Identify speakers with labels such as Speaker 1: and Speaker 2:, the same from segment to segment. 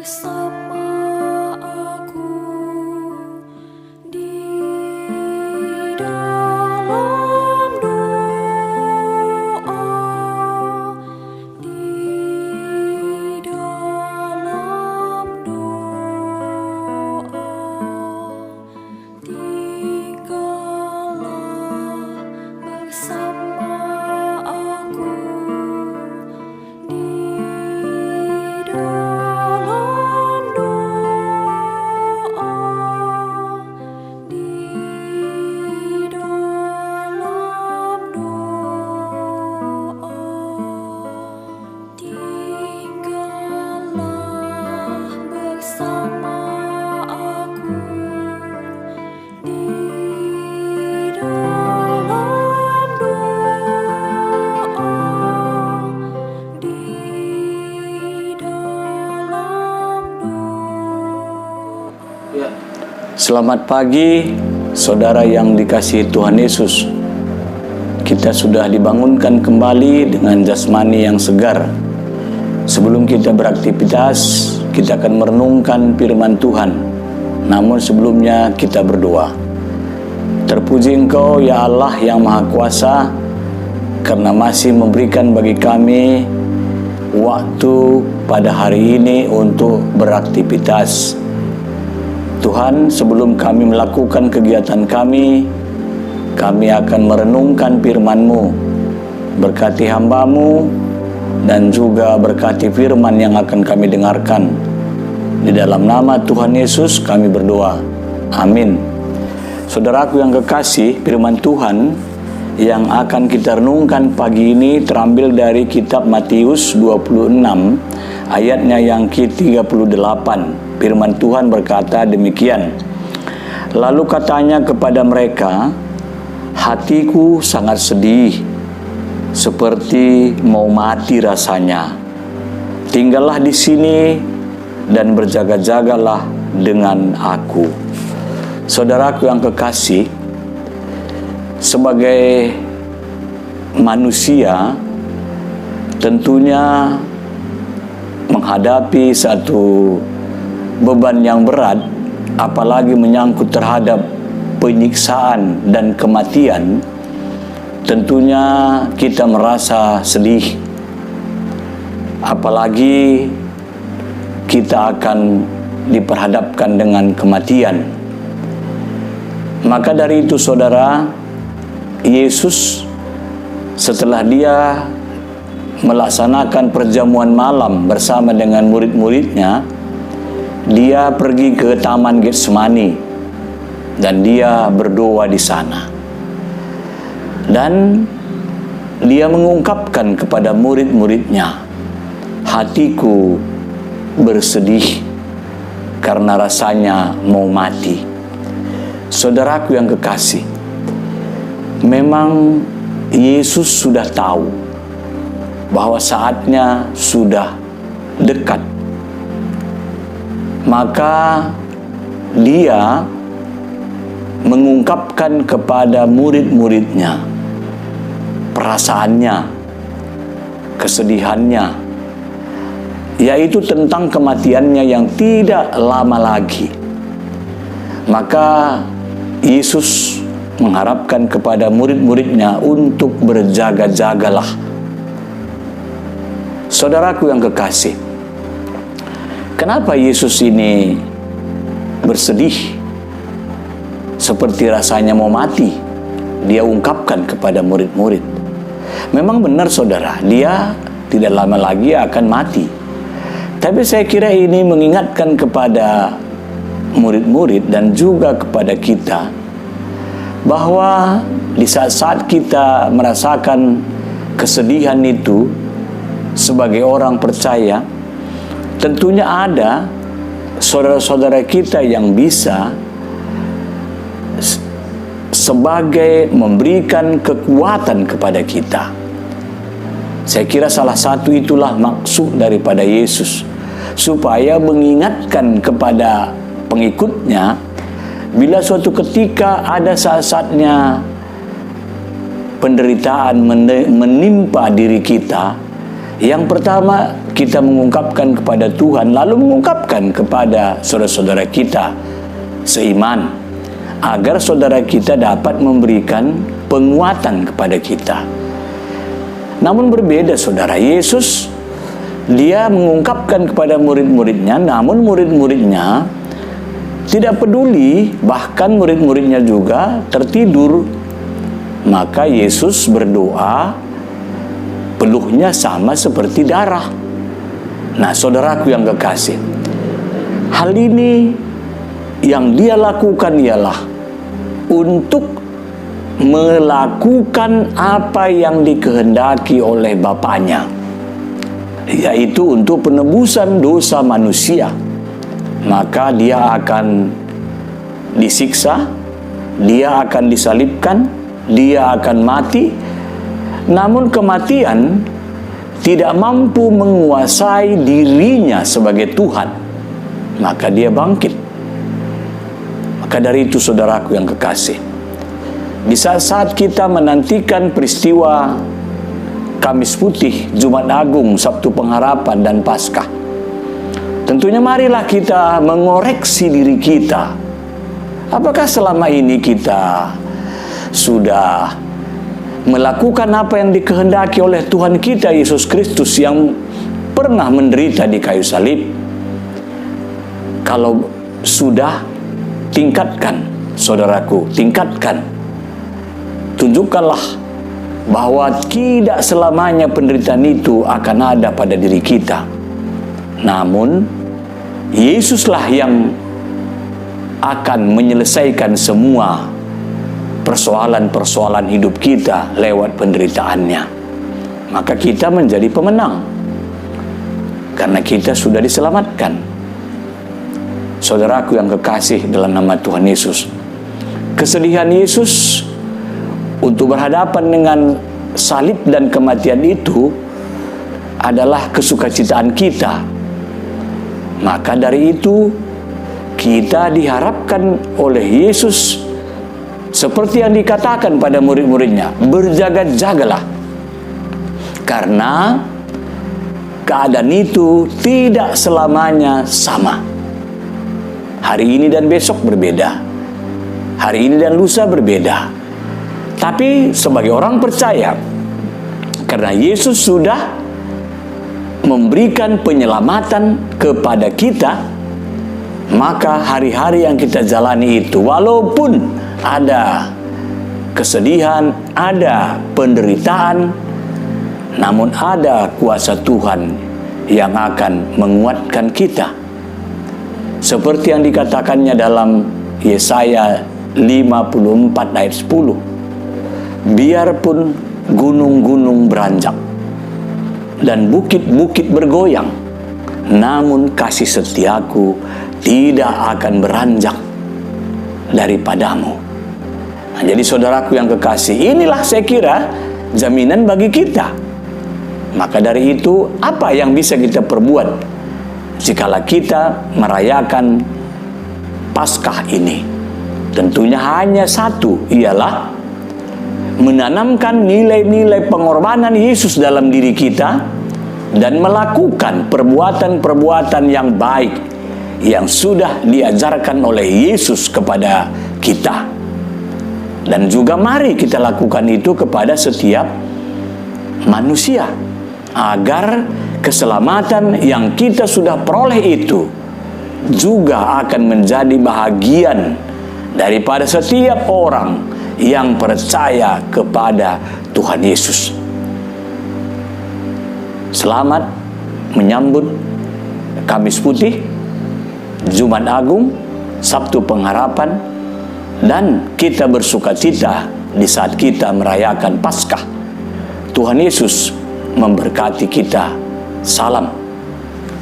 Speaker 1: bersama aku di dalam doa, di dalam doa. Tinggallah bersama aku di dalam doa, di dalam doa. Tinggallah bersama aku di dalam doa, di dalam doa.
Speaker 2: Selamat pagi, saudara yang dikasihi Tuhan Yesus. Kita sudah dibangunkan kembali dengan jasmani yang segar. Sebelum kita beraktivitas, kita akan merenungkan firman Tuhan. Namun sebelumnya kita berdoa. Terpuji Engkau ya Allah yang Maha Kuasa, karena masih memberikan bagi kami waktu pada hari ini untuk beraktivitas. Tuhan, sebelum kami melakukan kegiatan kami akan merenungkan firman-Mu. Berkati hamba-Mu dan juga berkati firman yang akan kami dengarkan. Di dalam nama Tuhan Yesus kami berdoa. Amin. Saudaraku yang kekasih, firman Tuhan yang akan kita renungkan pagi ini terambil dari kitab Matius 26 ayatnya yang ke-38. Firman Tuhan berkata demikian. Lalu katanya kepada mereka, hatiku sangat sedih, seperti mau mati rasanya. Tinggallah di sini dan berjaga-jagalah dengan aku. Saudaraku yang kekasih, sebagai manusia tentunya menghadapi satu beban yang berat, apalagi menyangkut terhadap penyiksaan dan kematian, tentunya kita merasa sedih. Apalagi kita akan diperhadapkan dengan kematian. Maka dari itu saudara, Yesus setelah dia melaksanakan perjamuan malam bersama dengan murid-muridnya, dia pergi ke Taman Getsemani dan dia berdoa di sana. Dan dia mengungkapkan kepada murid-muridnya, hatiku bersedih karena rasanya mau mati. Saudaraku yang kekasih, memang Yesus sudah tahu bahwa saatnya sudah dekat. Maka dia mengungkapkan kepada murid-muridnya perasaannya, kesedihannya, yaitu tentang kematiannya yang tidak lama lagi. Maka Yesus mengharapkan kepada murid-muridnya untuk berjaga-jagalah. Saudaraku yang kekasih, kenapa Yesus ini bersedih seperti rasanya mau mati? Dia ungkapkan kepada murid-murid. Memang benar saudara, dia tidak lama lagi akan mati. Tapi saya kira ini mengingatkan kepada murid-murid dan juga kepada kita bahwa di saat-saat kita merasakan kesedihan itu sebagai orang percaya, tentunya ada saudara-saudara kita yang bisa sebagai memberikan kekuatan kepada kita. Saya kira salah satu itulah maksud daripada Yesus, supaya mengingatkan kepada pengikutnya bila suatu ketika ada saat-saatnya penderitaan menimpa diri kita, yang pertama kita mengungkapkan kepada Tuhan, lalu mengungkapkan kepada saudara-saudara kita seiman, agar saudara kita dapat memberikan penguatan kepada kita. Namun berbeda saudara, Yesus dia mengungkapkan kepada murid-muridnya, namun murid-muridnya tidak peduli, bahkan murid-muridnya juga tertidur. Maka Yesus berdoa, peluhnya sama seperti darah. Nah, saudaraku yang kekasih, hal ini yang dia lakukan ialah untuk melakukan apa yang dikehendaki oleh Bapaknya, yaitu untuk penebusan dosa manusia. Maka dia akan disiksa, dia akan disalibkan, dia akan mati. Namun kematian tidak mampu menguasai dirinya sebagai Tuhan. Maka dia bangkit. Maka dari itu saudaraku yang kekasih, di saat kita menantikan peristiwa Kamis Putih, Jumat Agung, Sabtu Pengharapan, dan Paskah, tentunya marilah kita mengoreksi diri kita. Apakah selama ini kita sudah melakukan apa yang dikehendaki oleh Tuhan kita Yesus Kristus yang pernah menderita di kayu salib? Kalau sudah, tingkatkan, saudaraku, tingkatkan. Tunjukkanlah bahwa tidak selamanya penderitaan itu akan ada pada diri kita. Namun, Yesuslah yang akan menyelesaikan semua persoalan-persoalan hidup kita lewat penderitaannya. Maka kita menjadi pemenang karena kita sudah diselamatkan. Saudaraku yang kekasih dalam nama Tuhan Yesus, kesedihan Yesus untuk berhadapan dengan salib dan kematian itu adalah kesukacitaan kita. Maka dari itu kita diharapkan oleh Yesus seperti yang dikatakan pada murid-muridnya, berjaga-jagalah, karena keadaan itu tidak selamanya sama. Hari ini dan besok berbeda, hari ini dan lusa berbeda. Tapi sebagai orang percaya, karena Yesus sudah memberikan penyelamatan kepada kita, maka hari-hari yang kita jalani itu, walaupun ada kesedihan, ada penderitaan, namun ada kuasa Tuhan yang akan menguatkan kita. Seperti yang dikatakannya dalam Yesaya 54 ayat 10. Biarpun gunung-gunung beranjak dan bukit-bukit bergoyang, namun kasih setiaku tidak akan beranjak daripadamu. Nah, jadi saudaraku yang kekasih, inilah saya kira jaminan bagi kita. Maka dari itu, apa yang bisa kita perbuat jikalau kita merayakan Paskah ini? Tentunya hanya satu, ialah menanamkan nilai-nilai pengorbanan Yesus dalam diri kita dan melakukan perbuatan-perbuatan yang baik yang sudah diajarkan oleh Yesus kepada kita. Dan juga mari kita lakukan itu kepada setiap manusia, agar keselamatan yang kita sudah peroleh itu juga akan menjadi bahagian daripada setiap orang yang percaya kepada Tuhan Yesus. Selamat menyambut Kamis Putih, Jumat Agung, Sabtu Pengharapan, dan kita bersukacita di saat kita merayakan Paskah. Tuhan Yesus memberkati kita. Salam.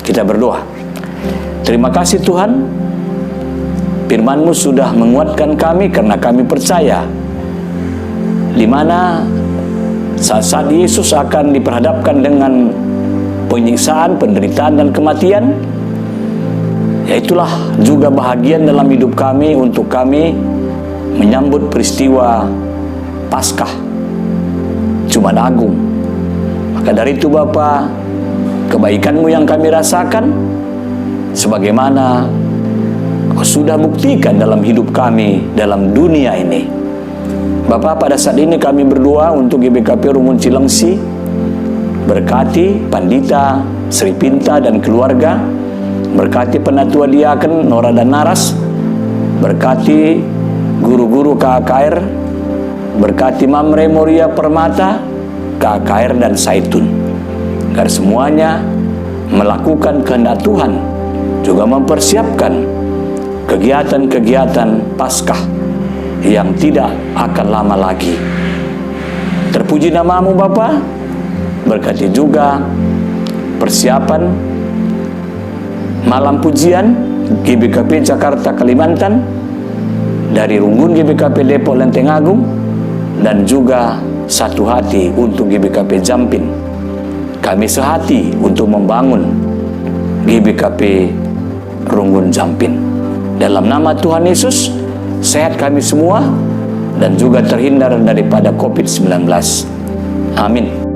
Speaker 2: Kita berdoa. Terima kasih Tuhan, firman-Mu sudah menguatkan kami karena kami percaya di mana saat Yesus akan diperhadapkan dengan penyiksaan, penderitaan, dan kematian, yaitulah juga bahagian dalam hidup kami untuk kami menyambut peristiwa Paskah, Jumat Agung. Maka dari itu Bapa, kebaikan-Mu yang kami rasakan, sebagaimana Kau sudah buktikan dalam hidup kami, dalam dunia ini. Bapa, pada saat ini kami berdoa untuk GBKP Rungun Cilengsi. Berkati Pandita Sri Pinta dan keluarga, berkati Penatua Diaken Nora dan Naras, berkati guru-guru KKR, berkati Mamre Moria Permata, KKR dan Saitun, agar semuanya melakukan kehendak Tuhan, juga mempersiapkan kegiatan-kegiatan Paskah yang tidak akan lama lagi. Terpuji nama-Mu Bapa. Berkati juga persiapan malam pujian GBKP Jakarta Kalimantan dari Runggun GBKP Depok Lenteng Agung, dan juga satu hati untuk GBKP Jampin. Kami sehati untuk membangun GBKP Runggun Jampin. Dalam nama Tuhan Yesus, sehat kami semua dan juga terhindar daripada COVID-19. Amin.